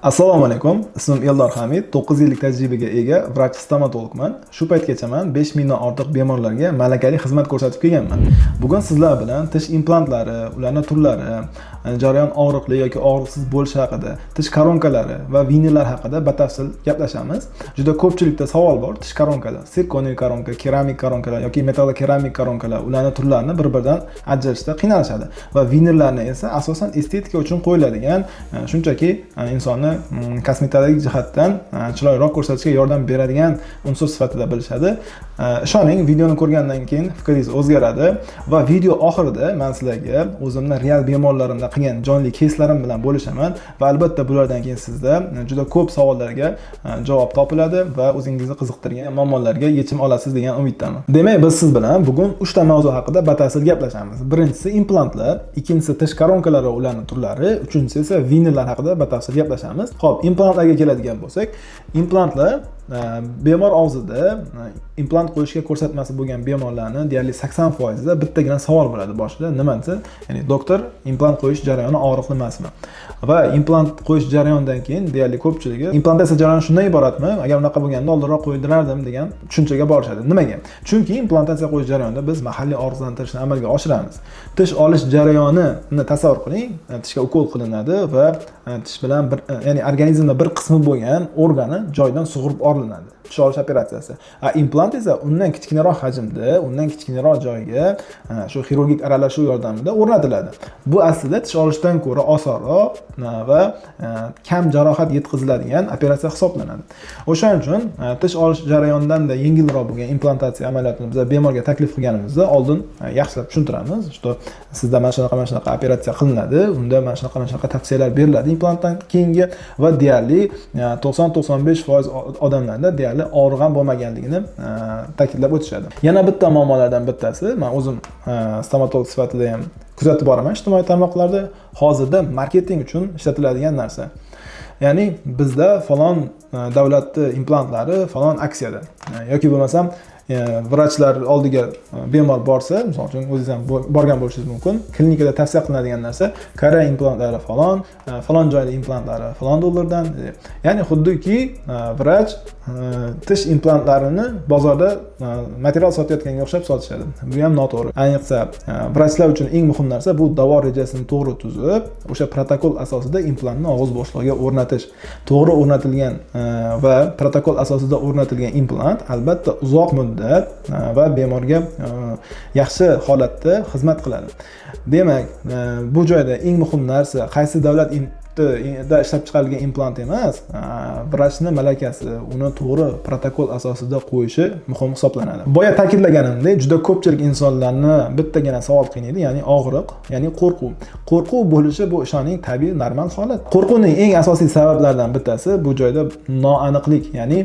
Assalomu alaykum. Ismim Eldor Hamid, 9 yillik tajribaga ega vrach-stomatologman. Shu paytgacha men 5000 dan ortiq bemorlarga malakali xizmat ko'rsatib kelganman. Bugun sizlar bilan tish implantlari, ularning turlari, jarayon og'riqli yoki og'riqsiz bo'lishi haqida, tish koronkalari va vinillar haqida batafsil gaplashamiz. Juda ko'pchilikda savol bor: tish koronkalar, sirkoniy koronka, keramik koronkalar yoki metall-keramik koronkalar, ularning turlarini bir-biridan ajratishda qiynalishadi va vinillarni esa asosan estetika uchun qo'yiladigan, shunchaki insonni kosmetik jihatdan chiroyliroq ko'rsatishga yordam beradigan unsur sifatida bilishadi. Ishoning, videoni ko'rgandan keyin fikringiz o'zgaradi va video oxirida men sizlarga o'zimning real bemorlarimda qilgan jonli keyslarim bilan bo'lishaman va albatta bulardan keyin sizda juda ko'p savollarga javob topiladi va o'zingizni qiziqtirgan muammolarga yechim olasiz degan umiddaman. Demak, biz siz bilan bugun 3 ta mavzu haqida batafsil gaplashamiz. Birinchisi implantlar, ikkinchisi tish koronkalari va ularning turlari, uchinchisi esa vinillar haqida batafsil gaplashamiz. Xo'p, implantlarga keladigan bo'lsak, implantlar bemor og'zida implant qo'yishga ko'rsatmasi bo'lgan bemorlarning deyarli 80% da bittagina savol bo'ladi boshida. Nima desa, ya'ni doktor, implant qo'yish jarayoni og'riqli emasmi? Va implant qo'yish jarayonidan keyin deyarli ko'pchiligi implantatsiya jarayoni shundan iboratmi? Agar unaqa bo'lganda oldinroq qo'ydirardim degan tushunchaga borishadi. Nimaga? Chunki implantatsiya qo'yish jarayonida biz mahalliy og'riqlantirishni amalga oshiramiz. Tish olish jarayonini tasavvur qiling. Tishga ukol qilinadi va tish bilan ya'ni organizmda bir qismi bo'lgan organi joydan sug'urib olinadi. Tish olish operatsiyasi. Implant esa undan kichikroq hajmda, undan kichikroq joyga shu xirurgik aralashuv yordamida o'rnatiladi. Bu aslida tish olishdan ko'ra osonroq va kam jarohat yetkaziladigan operatsiya hisoblanadi. O'shaning uchun tish olish jarayonidan-da yengilroq bo'lgan implantatsiya amaliyotini biz bemorga taklif qilganimizda oldin yaxshilab tushuntiramiz. Sizda mana shunaqa operatsiya qilinadi, unda mana shunaqa tavsiyalar beriladi implantdan keyingi va deyarli 90-95% odamlarda deyarli og'riq bo'lmaganligini ta'kidlab o'tishadi. Yana bitta muammolardan bittasi, men o'zim stomatolog sifatida ham kuzatib boraman ijtimoiy tarmoqlarda, hozirda marketing uchun ishlatiladigan narsa. Ya'ni bizda falon davlatning implantlari falon aksiyada yoki bo'lmasam vrachlar oldiga bemor borsa, misol uchun o'zingiz ham borgan bo'lishingiz mumkin. Klinikada tavsiya qilinadigan narsa Koreya implantlari falon joyda implantlari falon dollardan. Ya'ni xuddiki vrach tish implantlarini bozorda material sotayotganga o'xshab sotishadi. Bu ham noto'g'ri. Ayniqsa vrachlar uchun eng muhim narsa bu davo rejasini to'g'ri tuzib, o'sha protokol asosida implantni og'iz bo'shlig'iga o'rnatish. To'g'ri o'rnatilgan va protokol asosida o'rnatilgan implant albatta uzoq muddat va bemorga yaxshi holatda xizmat qiladi. Demak, bu joyda eng muhim narsa qaysi davlat da ishlab chiqarilgan implant emas, vrachning malakasi, uni to'g'ri protokol asosida qo'yishi muhim hisoblanadi. Boya ta'kidlaganimdek, juda ko'pchilik insonlarni bittagina savol qiynaydi, ya'ni og'riq, ya'ni qo'rquv. Qo'rquv bo'lishi bu ishoning tabiiy, normal holat. Qo'rquvning eng asosiy sabablaridan bittasi bu joyda noaniqlik, ya'ni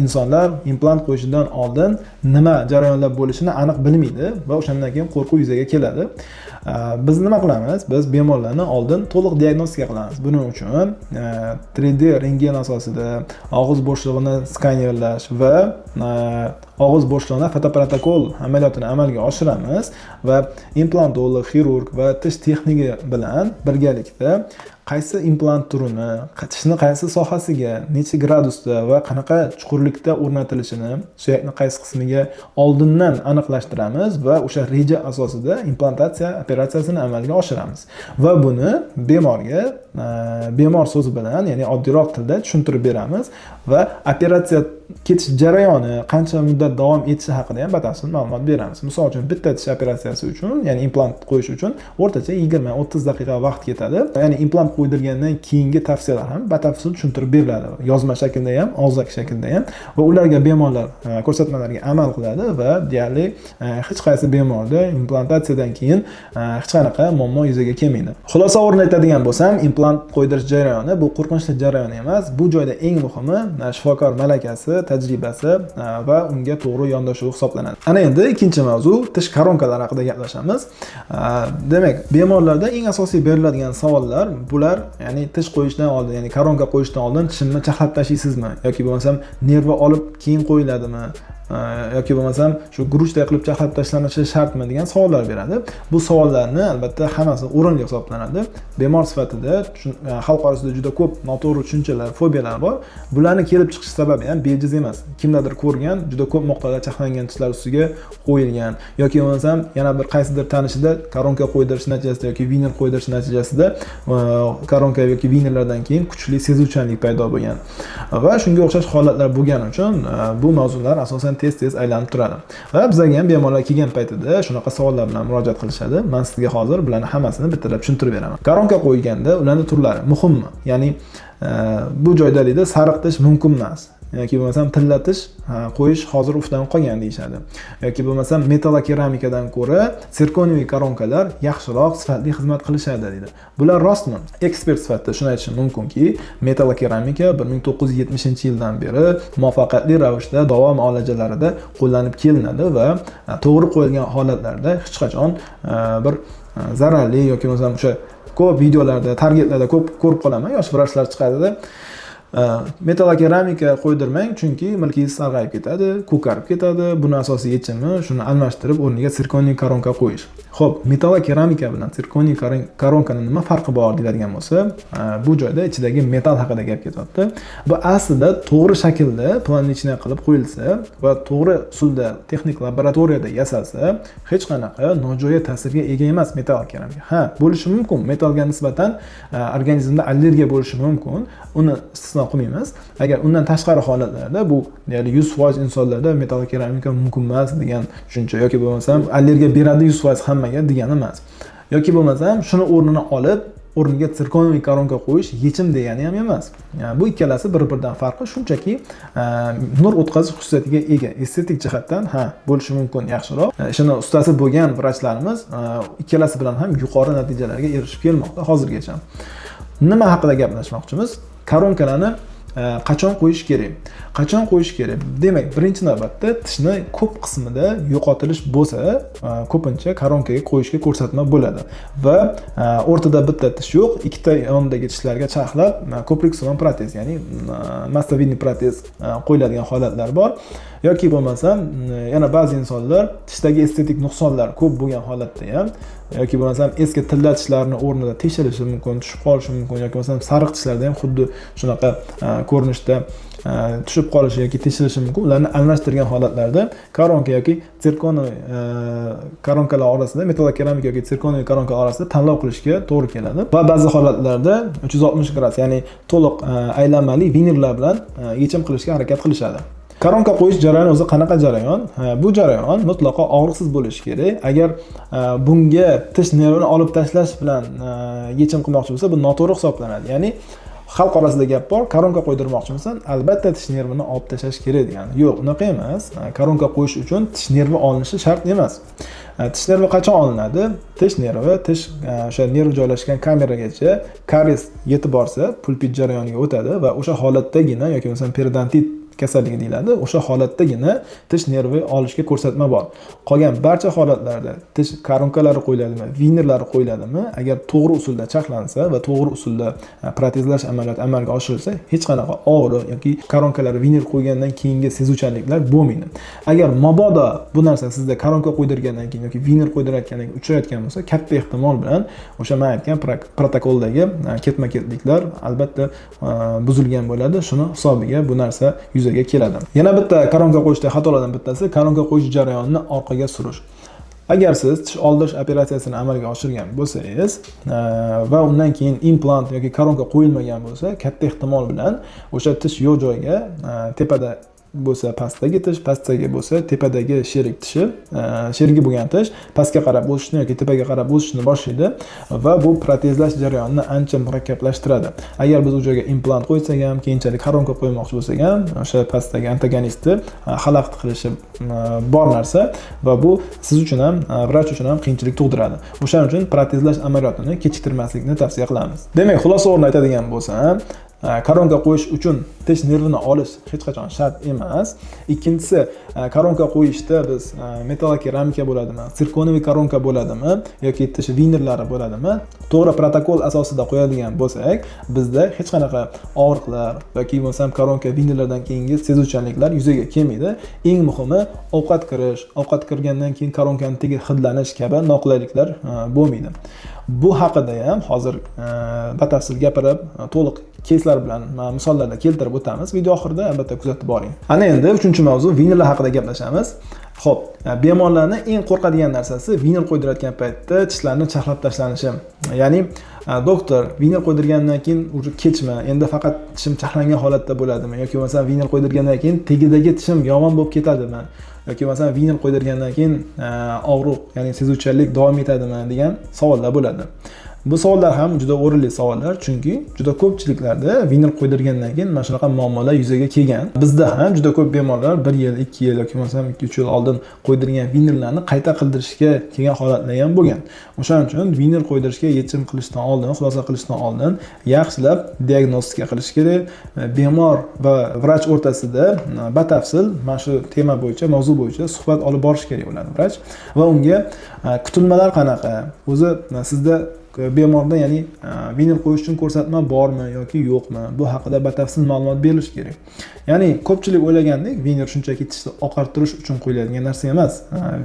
insonlar implant qo'yishidan oldin nima jarayonlar bo'lishini aniq bilmaydi va o'shandan keyin qo'rquv yuzaga keladi. Biz nima qilamiz? Biz bemorlarni oldin to'liq diagnostika qilamiz. Buning uchun 3D rentgen asosida og'iz bo'shlig'ini skanerlash va og'iz bo'shlig'ini fotoprotokol amaliyotini amalga oshiramiz va implantolog, xirurg va tish texniki bilan birgalikda qaysi implant turini, tishni qaysi sohasiga, necha gradusda va qanaqa chuqurlikda o'rnatilishini, suyakning qaysi qismiga oldindan aniqlashtiramiz va o'sha reja asosida implantatsiya operatsiyasini amalga oshiramiz. Va buni bemorga bemor so'zi bilan, ya'ni oddiyroq tilda tushuntirib beramiz va operatsiya ketish jarayoni qancha muddat davom etishi haqida ham batafsil ma'lumot beramiz. Misol uchun bitta tish operatsiyasi uchun, ya'ni implant qo'yish uchun o'rtacha 20-30 daqiqa vaqt ketadi. Ya'ni implant qo'ydirgandan keyingi tavsiyalar ham batafsil tushuntirib beriladi. Yozma shaklda ham, og'zaki shaklda ham va ularga bemorlar ko'rsatmalarga amal qiladi va deyarli hech qaysi bemorda implantatsiyadan keyin hech qanaqa muammo yuzaga kelmaydi. Xulosa o'rnini aytadigan bo'lsam, implant qo'ydirish jarayoni bu qo'rqinchli jarayon emas. Bu joyda eng muhimi shifokor malakasi, tajribasi va unga to'g'ri yondashuv hisoblanadi. Ana endi ikkinchi mavzu tish koronkalari haqida gaplashamiz. Demak, bemorlarda eng asosiy beriladigan savollar bular, ya'ni tish qo'yishdan oldin, ya'ni koronka qo'yishdan oldin tishimni chaqlab tashlaysizmi yoki bo'lmasam nerva olib keyin qo'yiladimi yoki bo'lmasam shu guruchday qilib chaqlab tashlanishi shartmi degan savollar beradi. Bu savollarni albatta hammasi o'rinli hisoblanadi. Bemor sifatida xalq orasida juda ko'p noto'g'ri tushunchalar, fobiyalar bor. Bularni kelib chiqish sababi ham bejiz emas. Kimlardir ko'rgan, juda ko'p miqdorda chaqlangan tishlar ustiga qo'yilgan yoki bo'lmasam yana bir qaysidir tanishida koronka qo'ydirish natijasida yoki vinil qo'ydirish natijasida koronka yoki vinillardan keyin kuchli sezuvchanlik paydo bo'lgan va shunga o'xshash holatlar bo'lgani uchun bu mavzular asosan tez aylanib turadi. Va bizga ham bemorlar kelgan paytida shunaqa savollar bilan murojaat qilishadi. Men sizga hozir bularni hammasini bittalab tushuntirib beraman. Koronka qo'yganda ularning turlari muhimmi? Ya'ni bu joyda deydi sariq tish mumkin emas. Yoki bo'lmasam tillatish qo'yish hozir ufdan qolgan deyshadi. Yoki bo'lmasam metalokeramikadan ko'ra sirkoniyaviy koronkalar yaxshiroq, sifatli xizmat qilishadi deydi. Bular rostmi? Ekspert sifatida shuni aytishim mumkinki, metalokeramika 1970-yildan beri muvaffaqiyatli ravishda davo muolajalarida qo'llanib kelinadi va to'g'ri qo'yilgan holatlarda hech qachon bir zararli yoki bo'lmasam o'sha ko'p videolarda, targetlarda ko'p ko'rib qolaman. Yosh vrachlar chiqadida metalokeramika qo'ydirmang, chunki milkingiz sarg'ayib ketadi, ko'karib ketadi. Buni asosiy yechimi shuni almashtirib o'rniga sirkoniy koronka qo'yish. Xo'p, metalokeramika bilan sirkoniy koronkaning nima farqi bor deyiladigan bo'lsa, bu joyda ichidagi metal haqida gap ketyapti. Bu aslida to'g'ri shaklda plannichniy qilib qo'yilsa va to'g'ri usulda texnik laboratoriyada yasalsa, hech qanaqa nojo'ya ta'sirga ega emas metalokeramika. Ha, bo'lishi mumkin. Metalga nisbatan organizmda allergiya bo'lishi mumkin. Uni istisno qilmaymiz. Agar undan tashqari holatlarda bu, ya'ni 100% insonlarda metalokeramika mumkin emas degan tushuncha yoki bo'lmasam allergiya beradi 100% hammaga degani emas. Yoki bo'lmasam shuni o'rnini olib o'rniga sirkoniy koronka qo'yish yechim degani ham emas. Yani bu ikkalasi bir-biridan farqi shunchaki nur o'tkazish xususiyatiga ega. Estetik jihatdan bo'lishi mumkin yaxshiroq. Shuni ustasi bo'lgan vrachlarimiz ikkalasi bilan ham yuqori natijalarga erishib kelmoqda hozirgacha. Nima haqida gaplashmoqchimiz? Koronkalarni qachon qo'yish kerak? Qachon qo'yish kerak? Demak, birinchi navbatda tishni ko'p qismida yo'qotilish bo'lsa, ko'pincha koronkaga qo'yishga ko'rsatma bo'ladi va o'rtada bitta tish yo'q, ikkita yondagi tishlarga chaqlab ko'prik simon protez, ya'ni mastovidniy protez qo'yiladigan holatlar bor. Yoki bo'lmasam, yana ba'zi insonlar tishdagi estetik nuqsonlar ko'p bo'lgan holatda ham yoki bo'lmasam eski tilla tishlarning o'rnida teshilishi mumkin, tushib qolishi mumkin yoki bo'lmasam sariq tishlarda ham xuddi shunaqa ko'rinishda tushib qolishi yoki teshilishi mumkin. Ularni almashtirgan holatlarda koronka yoki sirkoniy koronkalar orasida, metalokeramika yoki sirkoniy koronkalar orasida tanlov qilishga to'g'ri keladi. Va ba'zi holatlarda 360 gradus, ya'ni to'liq aylanmali vinillar bilan yechim qilishga harakat qilishadi. Koronka qo'yish jarayoni o'zi qanaqa jarayon? Bu jarayon mutlaqo og'riqsiz bo'lishi kerak. Agar bunga tish nervini olib tashlash bilan yechim qilmoqchi bo'lsa, bu noto'g'ri hisoblanadi. Ya'ni xalq orasida gap bor, koronka qo'ydirmoqchimisan, albatta tish nervini olib tashlash kerak degan. Yo'q, unaqa emas. Koronka qo'yish uchun tish nervi olinishi shart emas. Tish nervi qachon olinadi? Tish nervi, tish o'sha nerv joylashgan kameragacha karies yetib borsa, pulpit jarayoniga o'tadi va o'sha holatdagina yoki bo'lmasam periodontit kasalligi deyiladi. O'sha holatdagina tish nervi olishga ko'rsatma bor. Qolgan barcha holatlarda tish koronkalari qo'yiladimi, vinillari qo'yiladimi, agar to'g'ri usulda chaqlansa va to'g'ri usulda protezlash amaliyoti amalga oshirilsa, hech qanaqa og'riq yoki koronkalar vinil qo'ygandan keyingi sezuvchanliklar bo'lmaydi. Agar mabodo bu narsa sizda koronka qo'ydirgandan keyin yoki vinil qo'ydirayotgandan keyin uchrayotgan bo'lsa, katta ehtimol bilan o'sha men aytgan protokoldagi ketma-ketliklar albatta buzilgan bo'ladi. Shuni hisobiga bu narsa yuzaga keladi. Yana bitta koronka qo'yishda xatolardan bittasi koronka qo'yish jarayonini orqaga surish. Agar siz tish oldirish operatsiyasini amalga oshirgan bo'lsangiz va undan keyin implant yoki koronka qo'yilmagan bo'lsa, katta ehtimol bilan o'sha tish yo'q joyga tepada bo'lsa pastdagi tish, pastdagi bo'lsa tepadagi sherik tishi, sherigi bo'lgan tish pastga qarab o'sishni yoki tepaga qarab o'sishni boshlaydi va bu protezlash jarayonini ancha murakkablashtiradi. Agar biz u joyga implant qo'ysak ham, keyinchalik koronka qo'ymoqchi bo'lsak ham, o'sha pastdagi antagonistni xalaqit qilishi bor narsa va bu siz uchun ham, vrach uchun ham qiyinchilik tug'diradi. O'shaning uchun protezlash amaliyotini kechiktirmaslikni tavsiya qilamiz. Demak, xulosa o'rnida aytadigan bo'lsam, koronka qo'yish uchun tish nervini olish hech qachon shart emas. Ikkinchisi, koronka qo'yishda biz metall-keramika bo'ladimi, sirkoniy koronka bo'ladimi yoki tish vinerlari bo'ladimi, to'g'ri protokol asosida qo'yadigan bo'lsak, bizda hech qanaqa og'riqlar yoki bo'lmasam koronka vinerlardan keyingi sezuvchanliklar yuzaga kelmaydi. Eng muhimi, ovqat kirgandan keyin koronkani tagi hidlanish kabi noqulayliklar bo'lmaydi. Bu haqida ham hozir batafsil gapirib, to'liq keyslar bilan misollarni keltirib o'tamiz. Video oxirida albatta kuzatib boring. Ana endi 3-mavzu vinerlar haqida gaplashamiz. Xo'p, bemorlarning eng qo'rqadigan narsasi viner qo'ydirayotgan paytda tishlarni chaqlab tashlanishi. Ya'ni doktor viner qo'ydirgandan keyin uje kechma, endi faqat tishim chaqlangan holatda bo'ladimi yoki bo'lmasa viner qo'ydirgandan keyin tegidagi tishim yomon bo'lib ketadimi yoki masalan viner qo'ydirgandan keyin og'riq, ya'ni sezuvchanlik davom etadimi degan savollar bo'ladi. Bu savollar ham juda o'rinli savollar, chunki juda ko'pchiliklarda viner qo'ydirgandan keyin mana shunaqa muammolar yuzaga kelgan. Bizda ham juda ko'p bemorlar 1 yil, 2 yil yoki masalan 2-3 yil oldin qo'ydirgan vinerlarni qayta qildirishga kelgan holatlar ham bo'lgan. O'shaning uchun viner qo'ydirishga yechim qilishdan oldin, xulosa qilishdan oldin yaxshilab diagnostika qilish kerak. Bemor va vrach o'rtasida batafsil mana shu tema bo'yicha, mavzu bo'yicha suhbat olib borish kerak bo'ladi vrach va unga kutilmalar qanaqa, o'zi sizda bemorda ya'ni viner qo'yish uchun ko'rsatma bormi yoki yo'qmi, bu haqida batafsil ma'lumot berilishi kerak. Ya'ni ko'pchilik o'ylagandek, viner shunchaki tishni oqartirish uchun qo'yiladigan narsa emas.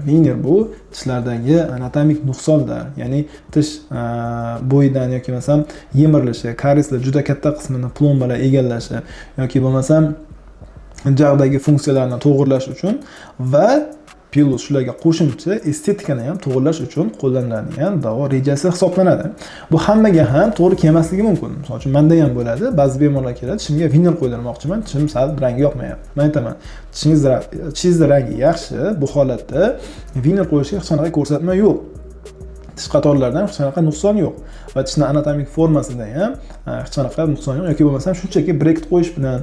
Viner bu tishlardagi anatomik nuqsonlar, ya'ni tish bo'yidan yoki bo'lmasam yemirilishi, karieslar juda katta qismini plombalar egallashi yoki bo'lmasam jag'dagi funksiyalarni to'g'irlash uchun va plus shularga qo'shimcha estetikani ham to'g'irlash uchun qo'llaniladigan davo rejasi hisoblanadi. Bu hammaga ham to'g'ri kelmasligi mumkin. Misol uchun menda ham bo'ladi, ba'zi bemorlar keladi, tishimga viner qo'ydirmoqchiman, tishim sal rangi yoqmayapti. Men aytaman, tishingiz rangi yaxshi, bu holatda viner qo'yishga hech qanaqa ko'rsatma yo'q. Tish qatorlaridan hech qanaqa nuqson yo'q va tishning anatomik formasida ham hech qanaqa nuqson yo'q yoki bo'lmasam shunchaki breket qo'yish bilan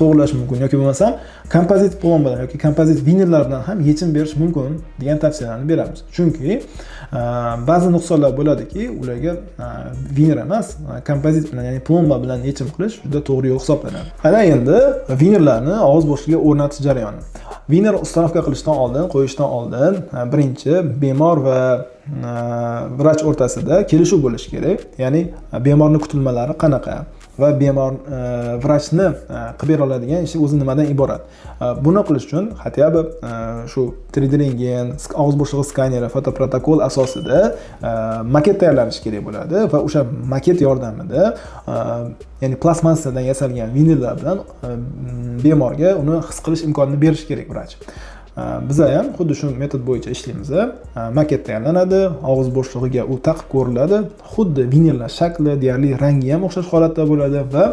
to'g'irlash mumkin yoki bo'lmasam kompozit plombalar yoki kompozit vinerlar bilan ham yechim berish mumkin degan tavsiyalarni beramiz. Chunki ba'zi nuqsonlar bo'ladiki, ularga viner emas, kompozit bilan ya'ni plomba bilan yechim qilish juda to'g'ri yo'l hisoblanadi. Ana endi vinerlarni og'iz bo'shlig'iga o'rnatish jarayoni. Viner ustanovka qilishdan oldin, qo'yishdan oldin birinchi bemor va vrach o'rtasida kelishuv bo'lishi kerak. Ya'ni bemorning kutilmalari qanaqa va bemor vrachni qilib bera oladigan ishi o'zi nimadan iborat. Buni qilish uchun hattoki shu 3D rentgen, og'iz bo'shlig'i skaneri, fotoprotokol asosida maket tayyorlanishi kerak bo'ladi va o'sha maket yordamida ya'ni plastmassadan yasalgan vinerlar bilan bemorga uni his qilish imkonini berish kerak vrach. Biz ham xuddi shu metod bo'yicha ishlaymiz. Maket tayyorlanadi, og'iz bo'shlig'iga u taqib ko'riladi. Xuddi vinerlar shakli, deyarli rangi ham o'xshash holatda bo'ladi va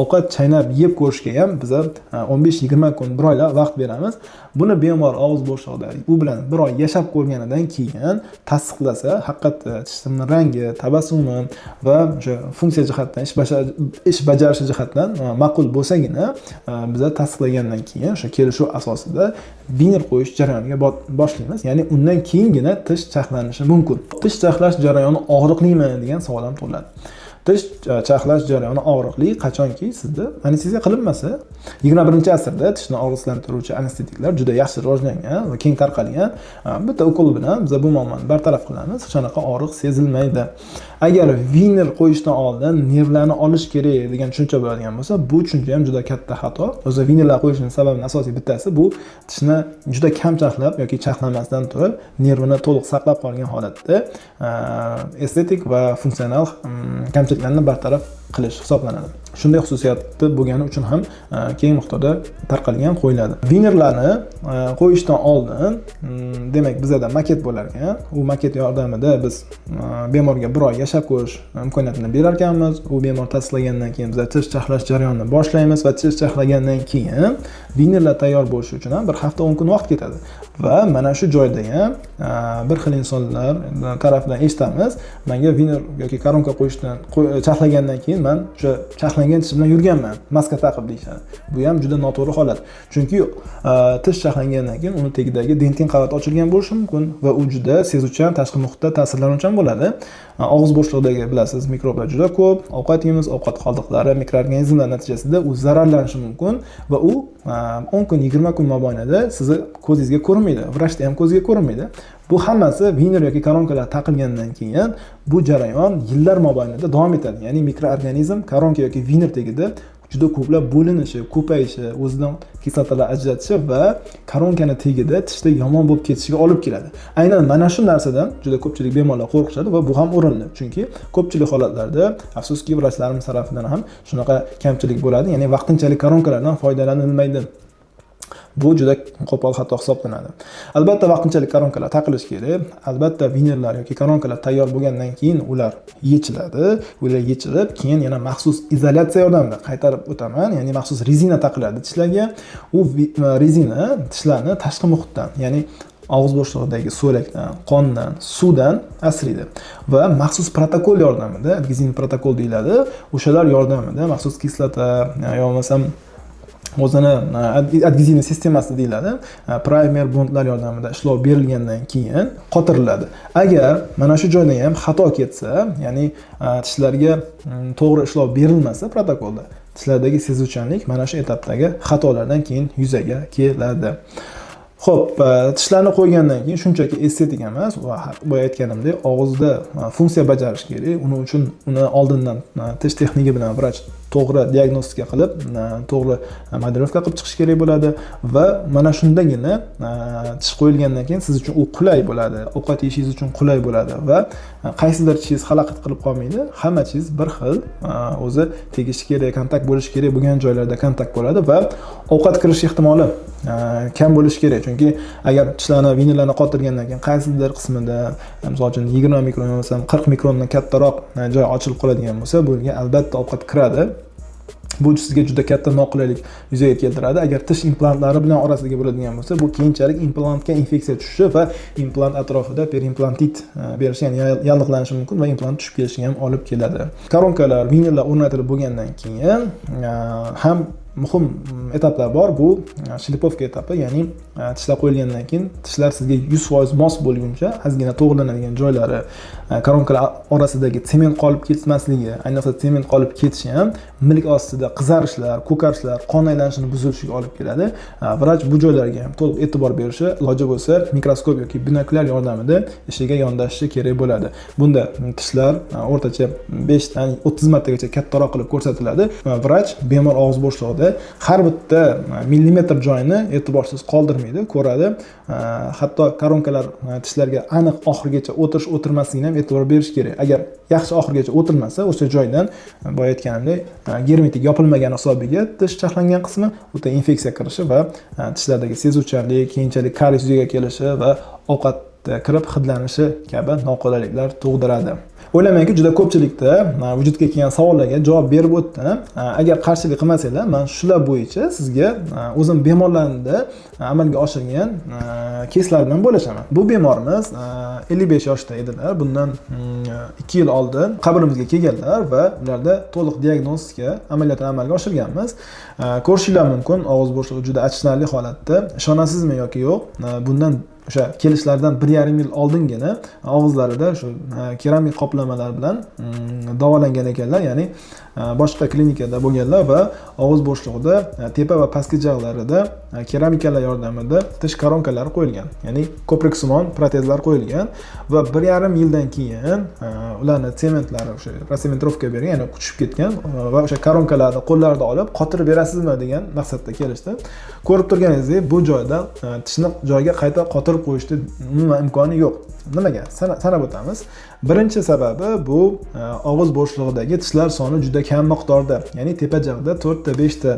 ovqat chaynab yeb ko'rishga ham biz 15-20 kun, 1 oylab vaqt beramiz. Buni bemor og'iz bo'shlig'ida u bilan 1 oy yashab ko'rganidan keyin tasdiqlasa, haqiqatda tishimning rangi, tabassumi va o'sha funksiya jihatdan, ish bajarishi jihatdan ma'qul bo'lsagina biz tasdiqlagandan keyin o'sha kelishuv asosida viner qo'yish jarayoniga boshlaymiz. Ya'ni undan keyingina tish chaqlanishi mumkin. Tish chaqlash jarayoni og'riqlimi degan savol ham tug'iladi. Tish chaqlash jarayoni og'riqli qachonki sizda anesteziya qilinmasa, 21-asrda tishni og'riqlantiruvchi anestetiklar juda yaxshi rivojlangan va keng tarqalgan. Bitta ukol bilan biz bu muammoni bartaraf qilamiz, hech qanaqa og'riq sezilmaydi. Agar viner qo'yishdan oldin nervlarni olish kerak degan tushuncha bo'ladigan bo'lsa, bu tushuncha ham juda katta xato. O'zi vinerlar qo'yishning sababining asosiy bittasi bu tishni juda kam chaqlab yoki chaqlamasdan turib nervini to'liq saqlab qolgan holatda estetik va funksional kamchiliklarni bartaraf qilish hisoblanadi. Shunday xususiyati bo'lgani uchun ham keng miqdorda tarqalgan qo'yiladi. Vinerlarni qo'yishdan oldin, demak bizda maket bo'lar ekan. U maket yordamida biz bemorga 1 oy yashab ko'rish imkoniyatini berar ekanmiz. U bemor tasdiqlagandan keyin biz tish chaqlash jarayonini boshlaymiz va tish chaqlagandan keyin vinerlar tayyor bo'lishi uchun ham 1 hafta 10 kun vaqt ketadi. Va mana shu joyda ham bir xil insonlar tarafidan eshitamiz, menga viner yoki koronka qo'yishdan chaqlagandan keyin men o'sha shaxlangan tish bilan yurganman, maska taqib deyishadi. Bu ham juda noto'g'ri holat. Chunki tish shaxlangandan keyin uni tagidagi dentin qavat ochilgan bo'lishi mumkin va u juda sezuvchan, tashqi muhitda ta'sirlanuvchan bo'ladi. Og'iz bo'shlig'idagi bilasiz, mikroblar juda ko'p. Ovqat yeymiz, ovqat qoldiqlari, mikroorganizmlar natijasida u zararlanishi mumkin va u 10 kun, 20 kun mobaynida sizni ko'zingizga ko'rinmaydi, vrachda ham ko'ziga ko'rinmaydi. Bu hammasi viner yoki koronkalar taqilgandan keyin bu jarayon yillar mobaynida davom etadi. Ya'ni mikroorganizm koronka yoki viner tagida juda ko'plab bo'linishi, ko'payishi, o'zidan kislotalar ajratishi va koronkani tagida tishda yomon bo'lib ketishiga olib keladi. Aynan mana shu narsadan juda ko'pchilik bemorlar qo'rqishadi va bu ham o'rinli. Chunki ko'pchilik holatlarda, afsuski, vrachlarimiz tarafidan ham shunaqa kamchilik bo'ladi. Ya'ni vaqtinchalik koronkalardan foydalanilmaydi. Bu juda qo'pol xato hisoblanadi. Albatta vaqtinchalik koronkalar taqilishi kerak. Albatta vinerlar yoki koronkalar tayyor bo'lgandan keyin ular yechiladi. Ular yechilib, keyin yana maxsus izolyatsiya yordamida qaytarib o'taman. Ya'ni maxsus rezina taqiladi tishlarga. U rezina tishlarni tashqi muhitdan, ya'ni og'iz bo'shlig'idagi so'lakdan, qondan, suvdan asraydi va maxsus protokol yordamida, adgezin protokol deyiladi. O'shalar yordamida maxsus kislota yo'lmasam o'zini adgezivniy sistemasi deyiladi. Primer bondlar yordamida ishlov berilgandan keyin qotiriladi. Agar mana shu joyda ham xato ketsa, ya'ni tishlarga to'g'ri ishlov berilmasa protokolda, tishlardagi sezuvchanlik mana shu etapdagi xatolardan keyin yuzaga keladi. Xo'p, tishlarni qo'ygandan keyin shunchaki estetik emas, boya aytganimdek, og'izda funksiya bajarish kerak. Uning uchun uni oldindan tish texniki bilan vrach to'g'ri diagnostika qilib, to'g'ri modelirovka qilib chiqish kerak bo'ladi va mana shundagina tish qo'yilgandan keyin siz uchun u qulay bo'ladi. Ovqat yeyishingiz uchun qulay bo'ladi va qaysidir tishingiz xalaqit qilib qolmaydi. Hamma tishingiz bir xil o'zi tegishi kerak, kontakt bo'lishi kerak bo'lgan joylarda kontakt bo'ladi va ovqat kirish ehtimoli kam bo'lishi kerak. Chunki agar tishlarni vinillarni qotirgandan keyin qaysidir qismida, misol uchun 20 mikron yoki 40 mikrondan kattaroq joy ochilib qoladigan bo'lsa, bu yerga albatta ovqat kiradi. Bu sizga juda katta noqulaylik yuzaga keltiradi. Agar tish implantlari bilan orasidagi bo'ladigan bo'lsa, bu keyinchalik implantga infeksiya tushishi va implant atrofida perimplantit berishi, ya'ni yalliqlanishi mumkin va implant tushib kelishiga ham olib keladi. Koronkalar, vinillar o'rnatilib bo'lgandan keyin ham muhim etaplar bor. Bu shlipovka etapi, ya'ni tishlar qo'yilgandan keyin tishlar sizga 100% mos bo'lguncha ozgina to'g'rilanadigan joylari, koronkalar orasidagi sement qolib ketmasligi, ayniqsa sement qolib ketishi ham milk ostida qizarishlar, ko'karishlar, qon aylanishini buzilishiga olib keladi. Vrach bu joylarga ham to'liq e'tibor berishi, iloji bo'lsa mikroskop yoki binokulyar yordamida ishiga yondashishi kerak bo'ladi. Bunda tishlar o'rtacha 5 dan 30 martagacha kattaroq qilib ko'rsatiladi. Vrach bemor og'iz bo'shlig'ida har bitta millimetr joyini e'tiborsiz qoldirmaydi, ko'radi. Hatto koronkalar tishlarga aniq oxirigacha o'tirmasligini ham e'tibor berish kerak. Agar yaxshi oxirigacha o'tirmasa, o'sha joydan boya aytganimdek germetik yopilmagan hisobiga tish chaqlangan qismi o'ta infeksiya kirishi va tishlardagi sezuvchanlik, keyinchalik karies yuzaga kelishi va ovqat kirib hidlanishi kabi noqulayliklar tug'diradi. O'ylaymanki, juda ko'pchilikda vujudga kelgan savollarga javob berib o'tdim. Agar qarshilik qilmasanglar, men shular bo'yicha sizga o'zim bemorlarimda amalga oshirgan keyslar bilan bo'lashaman. Bu bemorimiz 55 yoshda edilar. Bundan 2 yil oldin qabrimizga kelganlar va ularda to'liq diagnostika amaliyotini amalga oshirganmiz. Ko'rishinglar mumkin, og'iz bo'shlig'i juda achinarli holatda. Ishonasizmi yoki yo'q? Bundan o'sha kelishlardan 1,5 yil oldingina og'izlarida shu keramik qoplamalar bilan davolangan ekanlar, ya'ni boshqa klinikada bo'lganlar va og'iz bo'shlig'ida tepa va pastki jag'larida keramikalar yordamida tish koronkalari qo'yilgan, ya'ni ko'priksimon protezlar qo'yilgan va 1,5 yildan keyin ularni sementlari o'sha rasementrovka bergan, ya'ni tushib ketgan va o'sha koronkalarni qo'llarida olib qotirib berasizmi degan maqsadda kelishdi. Ko'rib turganingizdek, bu joyda tishni joyiga qayta qotirib qo'yishni umuman imkoni yo'q. Nimaga? Sanab o'tamiz. Birinchi sababi bu og'iz bo'shlig'idagi tishlar soni juda kam miqdorda. Ya'ni tepa jag'da 4 ta 5 ta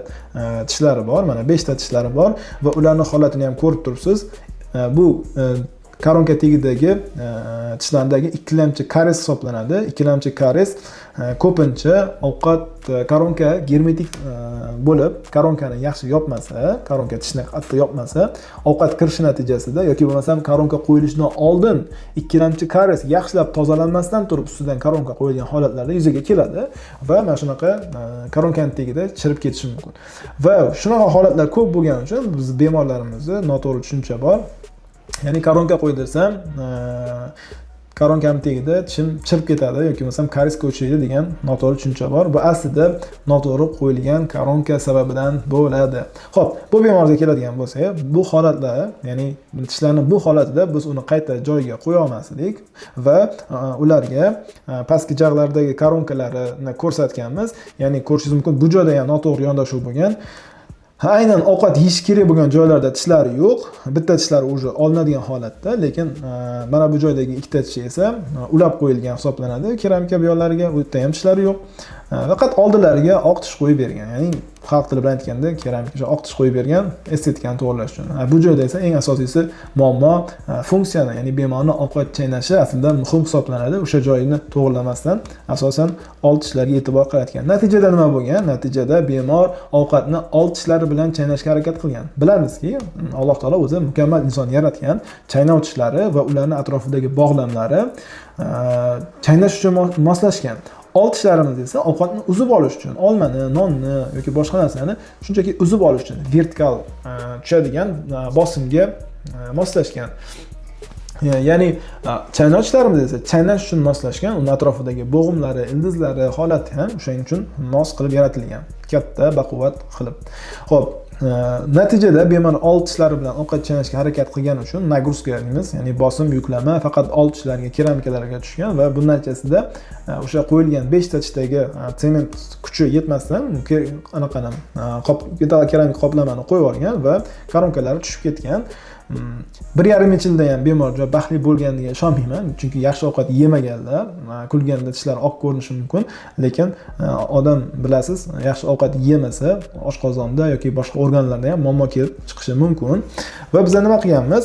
tishlari bor. Mana 5 ta tishlari bor va ularning holatini ham ko'rib turibsiz. Bu koronka tagidagi tishlardagi ikkilamchi karies hisoblanadi. Ikkilamchi karies ko'pincha ovqat koronka germetik bo'lib, koronkani yaxshi yopmasa, koronka tishni qattiq yopmasa, ovqat kirishi natijasida yoki bo'lmasam koronka qo'yilishidan oldin ikkilamchi karies yaxshilab tozalanmasdan turib ustidan koronka qo'yilgan holatlarda yuzaga keladi va mana shunaqa koronkani tagida chirib ketishi mumkin. Va shunaqa holatlar ko'p bo'lgani uchun biz bemorlarimizda noto'g'ri tushuncha bor. Ya'ni koronka qo'ydirsam, koronkam tagida tishim chirib ketadi yoki bo'lmasam kariesga o'chaydi degan noto'g'ri tushuncha bor. Bu aslida noto'g'ri qo'yilgan koronka sababidan bo'ladi. Xo'p, bu bemorga keladigan bo'lsak, bu holatda, ya'ni tishlarning bu holatida biz uni qayta joyiga qo'ya olmaslik va ularga pastki jag'lardagi koronkalarini ko'rsatganmiz. Ya'ni ko'rishingiz mumkin, bu joyda ham noto'g'ri yondashuv bo'lgan. Aynan ovqat yeyish kerak bo'lgan joylarda tishlari yo'q. Bitta tishlari уже olinadigan holatda, lekin mana bu joydagi ikkita tishi esa ulab qo'yilgan hisoblanadi. Keramika buyonlariga u yerda ham tishlari yo'q. Faqat oldilariga oq tish qo'yib bergan. Ya'ni xalq tili bilan aytganda keramika oq tish qo'yib bergan estetikani to'g'irlash uchun. Bu joyda esa eng asosiysi muammo funksiyani, ya'ni bemorning ovqat chaynashi aslida muhim hisoblanadi. O'sha joyini to'g'irlamasdan asosan old tishlarga e'tibor qaratgan. Natijada nima bo'lgan? Natijada bemor ovqatni old tishlari bilan chaynashga harakat qilgan. Bilamizki, Alloh taolo o'zi mukammal inson yaratgan, chaynov tishlari va ularning atrofidagi bog'lamlari chaynash uchun moslashgan. Old tishlarimiz esa ovqatni uzib olish uchun, olmani, nonni yoki boshqa narsani shunchaki uzib olish uchun vertikal tushadigan bosimga moslashgan. Ya'ni chaynashlarimiz esa chaynash uchun moslashgan, uning atrofidagi bo'g'imlari, ildizlari holati ham o'shaning uchun mos qilib yaratilgan, katta baquvvat qilib. Xo'p, natijada bemor old tishlari bilan ovqat chaynashga harakat qilgani uchun nagruska deymiz, ya'ni bosim, yuklama faqat old tishlarga, keramikalarga tushgan va buning natijasida o'sha qo'yilgan 5 ta tishdagi sement kuchi yetmasdan anaqani metal keramik qoplamani qo'yib olgan va koronkalari tushib ketgan. 1,5 yilda ham bemor juda baxtli bo'lganiga ishonmayman, chunki yaxshi ovqat yemaganlar kulganda tishlar oq ko'rinishi mumkin, lekin odam bilasiz, yaxshi ovqat yemasa oshqozonda yoki boshqa organlarda ham muammo kelib chiqishi mumkin. Va biz nima qilganmiz?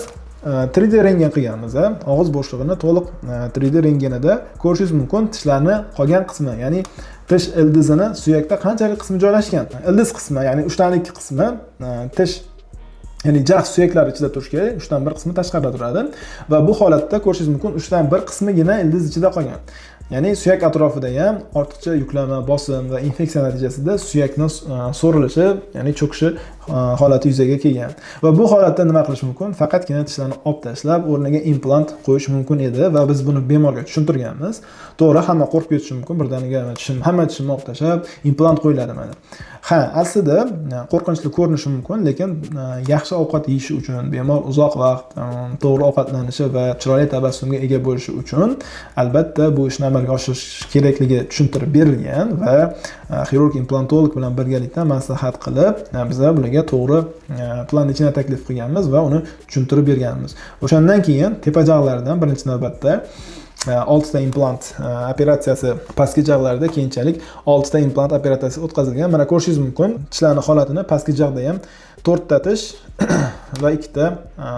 3D rentgen qilganmiz. Og'iz bo'shlig'ini to'liq 3D rentgenida ko'rishingiz mumkin tishlarning qolgan qismi, ya'ni tish ildizini suyakda qanchalik qismi joylashgan. Ildiz qismi, ya'ni 3/2 qismi tish, ya'ni jag' suyaklar ichida turishi kerak, 3/1 qismi tashqarida turadi va bu holatda ko'rishingiz mumkin 3/1 qismigina ildiz ichida qolgan. Ya'ni suyak atrofida ham ortiqcha yuklama, bosim va infeksiya natijasida suyakning so'rilishi, ya'ni cho'kishi holati yuzaga kelgan. Va bu holatda nima qilish mumkin? Faqatgina tishlarni olib tashlab, o'rniga implant qo'yish mumkin edi va biz buni bemorga tushuntirganmiz. To'g'ri, hamma qo'rqib ketishi mumkin, birdaniga hamma tishimni olib tashlab implant qo'yiladi mana. Ha, aslida qo'rqinchli ko'rinishi mumkin, lekin yaxshi ovqat yeyishi uchun, bemor uzoq vaqt to'g'ri ovqatlanishi va chiroyli tabassumga ega bo'lishi uchun albatta bu ishni amalga oshirish kerakligi tushuntirib berilgan va xirurg implantolog bilan birgalikda maslahat qilib, biz bularga to'g'ri plan ichida taklif qilganmiz va uni tushuntirib berganmiz. O'shandan keyin tepa jag'lardan birinchi navbatda 6 ta implant operatsiyasi, pastki jag'larda keyinchalik 6 ta implant operatsiyasi o'tkazilgan. Mana ko'rishingiz mumkin, tishlarning holatini pastki jag'da ham 4 ta tish va 2 ta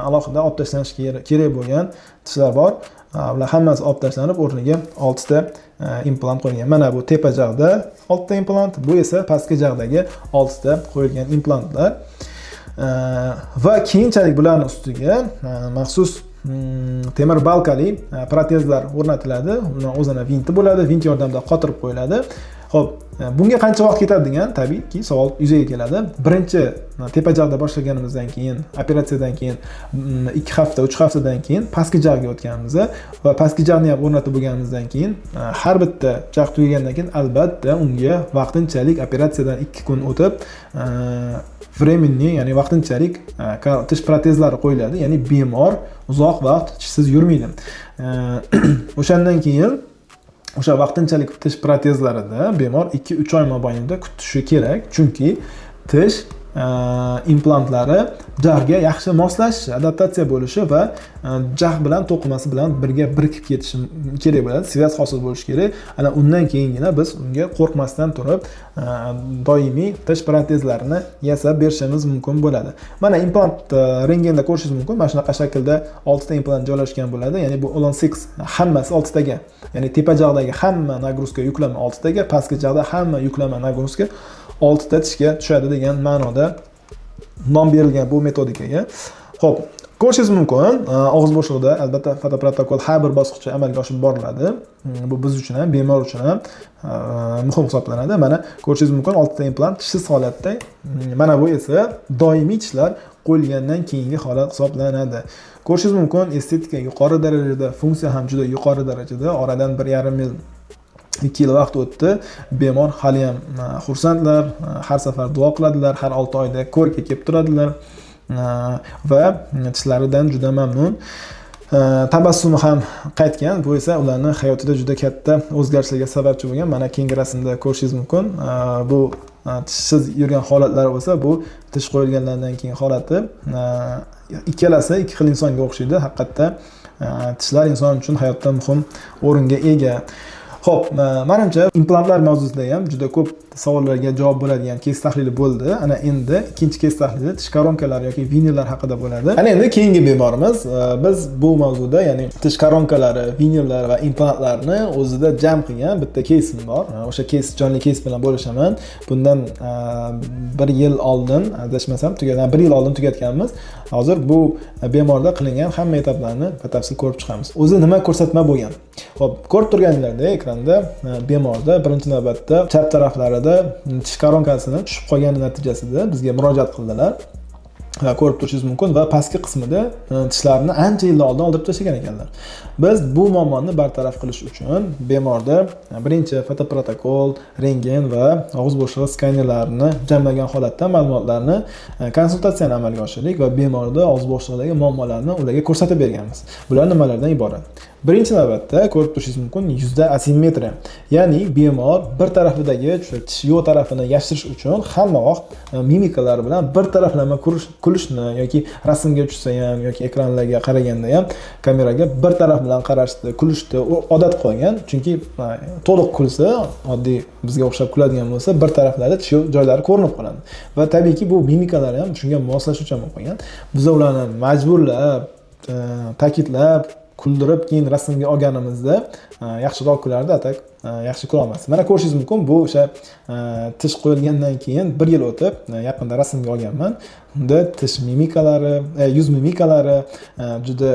alohida olib tashlanishi kerak bo'lgan tishlar bor. Ular hammasi olib tashlanib, o'rniga 6 ta implant qo'yilgan. Mana bu tepa jag'da 6 ta implant, bu esa pastki jag'dagi 6 ta qo'yilgan implantlar. Va keyinchalik bularning ustiga maxsus temir balkali protezlar o'rnatiladi. Uning o'zini vinti bo'ladi, vint yordamida qotirib qo'yiladi. Xo'p, bunga qancha vaqt ketadi degan tabiiyki savol yuzaga keladi. Birinchi tepa jag'da boshlaganimizdan keyin, operatsiyadan keyin 2 hafta, 3 haftadan keyin pastki jag'ga o'tganmiz va pastki jag'ni ham o'rnatib bo'lganimizdan keyin har bitta jag' tugagandan keyin albatta unga vaqtinchalik operatsiyadan 2 kun o'tib временный, ya'ni vaqtinchalik tish protezlari qo'yiladi, ya'ni bemor uzoq vaqt tishsiz yurmaydi. O'shandan keyin o'sha vaqtinchalik tish protezlarida bemor 2-3 oy mobaynida kutishi kerak, chunki tish implantlari jag'ga yaxshi moslashishi, adaptatsiya bo'lishi va jag' bilan to'qimasi bilan birga birikib ketishi kerak bo'ladi. Svязь hosil bo'lishi kerak. Ana undan keyingina biz unga qo'rqmasdan turib doimiy tish protezlarini yasab berishimiz mumkin bo'ladi. Mana implant rentgenda ko'rishingiz mumkin. Mana shunaqa shaklda 6 ta implant joylashgan bo'ladi. Ya'ni bu Olon 6 hammasi 6 taga. Ya'ni tepa jag'dagi hamma nagruska yuklama 6 taga, pastki jag'da hamma yuklama nagruska 6 ta tishga tushadi degan ma'noda nom berilgan bu metodikaga. Xo'p, ko'rishingiz mumkin. Og'iz bo'shlig'ida albatta fotoprotokol har bir bosqichi amalga oshirib boriladi. Bu biz uchun ham, bemor uchun ham muhim hisoblanadi. Mana ko'rishingiz mumkin 6 ta implant tishsiz holatda. Mana bu esa doimiy tishlar qo'yilgandan keyingi holat hisoblanadi. Ko'rishingiz mumkin, estetika yuqori darajada, funksiya ham juda yuqori darajada. Oradan 1,5 yil 2 yil vaqt o'tdi. Bemor hali ham xursandlar, har safar duo qiladilar, har 6 oyda ko'rikka kelib turadilar va tishlaridan juda mamnun. Tabassumi ham qaytgan. Bu esa ularning hayotida juda katta o'zgarishlarga sababchi bo'lgan. Mana keyingi rasmda ko'rishingiz mumkin. Bu tishsiz yurgan holatlari bo'lsa, bu tish qo'yilgandan keyin holati. Ikkalasi ikki xil insonga o'xshaydi. Haqiqatda tishlar inson uchun hayotda muhim o'ringa ega. Xo'p, menimcha implantlar mavzusida ham juda ko'p savollarga javob bo'ladigan kes tahlili bo'ldi. Ana endi ikkinchi kes tahlili tish koronkalari yoki vinillar haqida bo'ladi. Ana endi keyingi bemorimiz. Biz bu mavzuda, ya'ni tish koronkalari, vinillar va implantlarni o'zida jam qilgan bitta kesim bor. O'sha kes jonli kes bilan bo'lishaman. Bundan 1 yil oldin, adashmasam, 1 yil oldin tugatganmiz. Hozir bu bemorda qilingan hamma etaplarni batafsil ko'rib chiqamiz. O'zi nima ko'rsatma bo'lgan? Xo'p, ko'rib turganinglardek ekranda bemorda birinchi navbatda chap taraflarida tish koronkasini tushib qolgani natijasida bizga murojaat qildilar. Ko'rib turishingiz mumkin va pastki qismida tishlarni ancha yillar oldin oldirib tashlagan ekanlar. Biz bu muammoni bartaraf qilish uchun bemorda birinchi fotoprotokol, rentgen va og'iz bo'shlig'i skanerlarini jamlagan holatda ma'lumotlarni konsultatsiyani amalga oshirdik va bemorda og'iz bo'shlig'idagi muammolarni ularga ko'rsatib berganmiz. Bular nimalardan iborat? Birinchi navbatda ko'rib turishingiz mumkin yuzda asimmetriya. Ya'ni bemor bir tarafidagi tish yo'q tarafini yashirish uchun hamma vaqt mimikalar bilan bir taraflama kulishni yoki rasmga tushsa ham yoki ekranlarga qaraganda ham kameraga bir taraf bilan qarashni, kulishni odat qilgan. Chunki to'liq kulsa, oddiy bizga o'xshab kuladigan bo'lsa, bir taraflarda tish joylari ko'rinib qoladi. Va tabiiyki bu mimikalar ham shunga moslashuvchan bo'lib qolgan. Biz ularni majburlab, ta'kidlab kuldirib keyin rasmga olganimizda yaxshiroq kulardi, atak yaxshi kula olmas. Mana ko'rishingiz mumkin, bu o'sha tish qo'yilgandan keyin 1 yil o'tib yaqinda rasmga olganman. Unda tish mimikalari, yuz mimikalari juda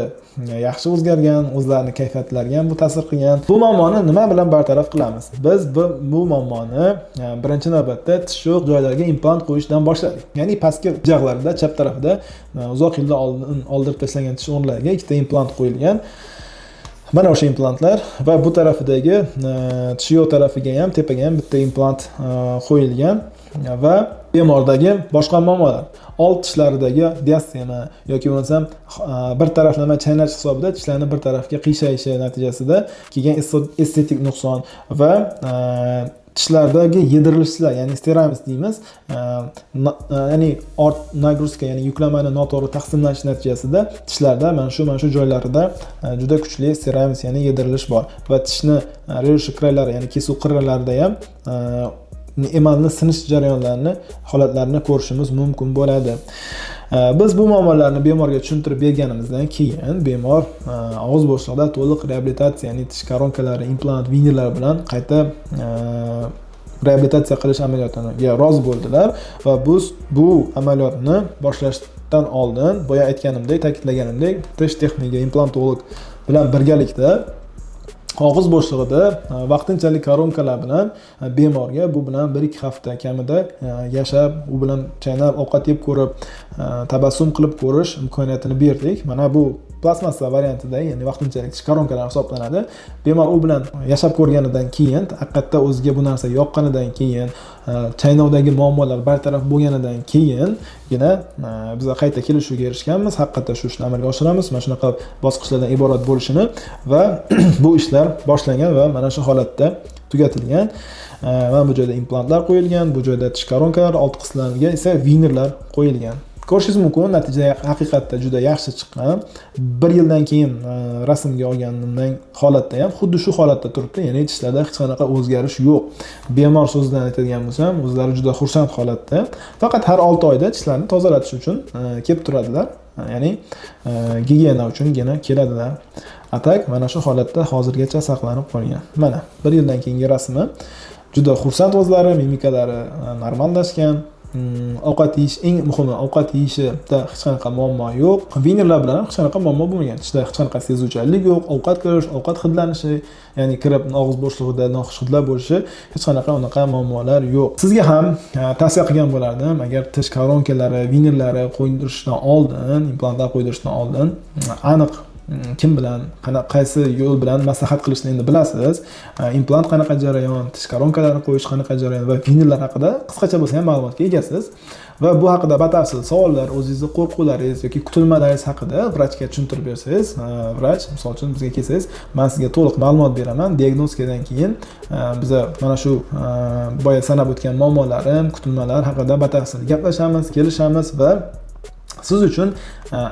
yaxshi o'zgargan, o'zlarining kayfiyatlariga ham bu ta'sir qilgan. Bu muammoni nima bilan bartaraf qilamiz? Biz bu muammoni birinchi navbatda tish yo'q joylarga implant qo'yishdan boshladik. Ya'ni pastki jag'larda, chap tarafida uzoq yillar oldin oldirib tashlangan tish o'rnlariga 2 ta implant qo'yilgan. Mana o'sha implantlar va bu tarafidagi tish yo'q tarafiga ham, tepaga ham bitta implant qo'yilgan va bemordagi boshqa muammolar, old tishlaridagi diastema yoki bo'lmasam bir taraflama chaynash hisobida tishlarning bir tarafga qiyshayshi natijasida kelgan estetik nuqson va tishlardagi yedirilishlar, ya'ni steramis deymiz, ya'ni ort nagruska, ya'ni yuklamani noto'g'ri taqsimlash natijasida tishlarda mana shu joylarida juda kuchli steramis, ya'ni yedirilish bor va tishni rejushli kraylari, ya'ni kesuv qirralarida ham emalni sinish jarayonlarini, holatlarini ko'rishimiz mumkin bo'ladi. Biz bu muammolarni bemorga tushuntirib berganimizdan keyin bemor og'iz bo'shlig'ida to'liq reabilitatsiya, ya'ni tish koronkalari, implant, vinillar bilan qayta reabilitatsiya qilish amaliyotiga rozi bo'ldilar va bu amaliyotni boshlashdan oldin boya aytganimdek, ta'kidlaganimdek, tish texnika implantolog bilan birgalikda og'iz bo'shlig'ida vaqtinchalik koronkalar bilan bemorga bu bilan 1-2 hafta kamida yashab, u bilan chaynab, ovqat yeb ko'rib, tabassum qilib ko'rish imkoniyatini berdik. Mana bu plastmassa variantida, ya'ni vaqtinchalik tish koronkalar hisoblanadi. Bemor u bilan yashab ko'rganidan keyin, haqiqatda o'ziga bu narsa yoqqanidan keyin, chaynovdagi muammolar bartaraf bo'lganidan keyingina biz qayta kelishuvga erishganmiz. Haqiqatda shu ishni amalga oshiramiz. Mana shunaqa bosqichlardan iborat bo'lishini va bu ishlar boshlangan va mana shu holatda tugatilgan. Mana bu joyda implantlar qo'yilgan, bu joyda tish koronkalar, old qismlariga esa vinerlar qo'yilgan. Ko'rishingiz mumkin, natija haqiqatda juda yaxshi chiqqan. 1 yildan keyin rasmga olganimdan holatda ham xuddi shu holatda turibdi, ya'ni tishlarda hech qanaqa o'zgarish yo'q. Bemor so'zidan aytadigan bo'lsam, o'zlari juda xursand holatda. Faqat har 6 oyda tishlarni tozalatish uchun kelib turadilar. Ya'ni gigiyena uchungina keladilar. Atak mana shu holatda hozirgacha saqlanib qolgan. Mana 1 yildan keyingi rasmi. Juda xursand o'zlari, mimikalari normallashgan. Ovqat yeyish, eng muhimi ovqat yeyishda hech qanaqa muammo yo'q. Vinerlar bilan hech qanaqa muammo bo'lmagan. Tishda hech qanaqa sezuvchanlik yo'q. Ovqat ko'rish, ovqat hidlanishi, ya'ni kirib og'iz bo'shlig'ida noxush hidlar bo'lishi, hech qanaqa unaqa muammolar yo'q. Sizga ham tavsiya qilgan bo'lardim, agar tish koronkalari, vinerlari qo'ydirishdan oldin, implantlar qo'ydirishdan oldin aniq kim bilan, qaysi yo'l bilan maslahat qilishni endi bilasiz. Implant qanaqa jarayon, tish koronkalari qo'yish qanaqa jarayon va vinerlar haqida qisqacha bo'lsa ham ma'lumotga egasiz. Va bu haqida batafsil savollar, o'zingizning qo'rquvlaringiz yoki kutilmalaringiz haqida vrachga tushuntirib bersangiz, vrach misol uchun bizga kelsangiz, men sizga to'liq ma'lumot beraman. Diagnostikadan keyin biz mana shu boya sanab o'tgan muammolarim, kutilmalar haqida batafsil gaplashamiz, kelishamiz va siz uchun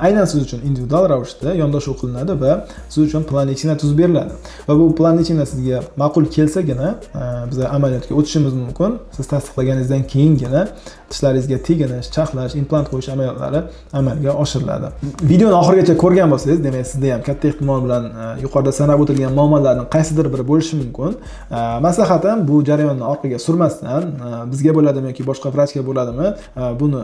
aynan siz uchun individual ravishda yondashuv qilinadi va siz uchun plan lechina tuzib beriladi. Va bu plan lechina sizga ma'qul kelsagina biz amaliyotga o'tishimiz mumkin. Siz tasdiqlaganingizdan keyingina tishlaringizga teginish, chaqlash, implant qo'yish amaliyotlari amalga oshiriladi. Videoni oxirigacha ko'rgan bo'lsangiz, demak sizda ham katta ehtimol bilan yuqorida sanab o'tilgan muammolarning qaysidir biri bo'lishi mumkin. Maslahatim bu jarayonni orqaga surmasdan bizga bo'ladimi yoki boshqa vrachga bo'ladimi, buni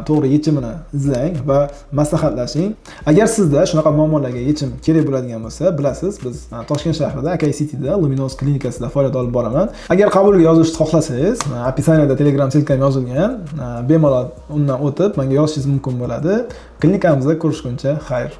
to'g'ri yechimini izlang va maslahatlashing. Agar sizda shunaqa muammolarga yechim kerak bo'ladigan bo'lsa, bilasiz, biz Toshkent shahrida Akay Cityda Luminos klinikasida faoliyat olib boraman. Agar qabulga yozishni xohlasangiz, opisaniyada Telegram silkam yozilgan. Bemalol undan o'tib menga yozishingiz mumkin bo'ladi. Klinikamizda ko'rishguncha xayr.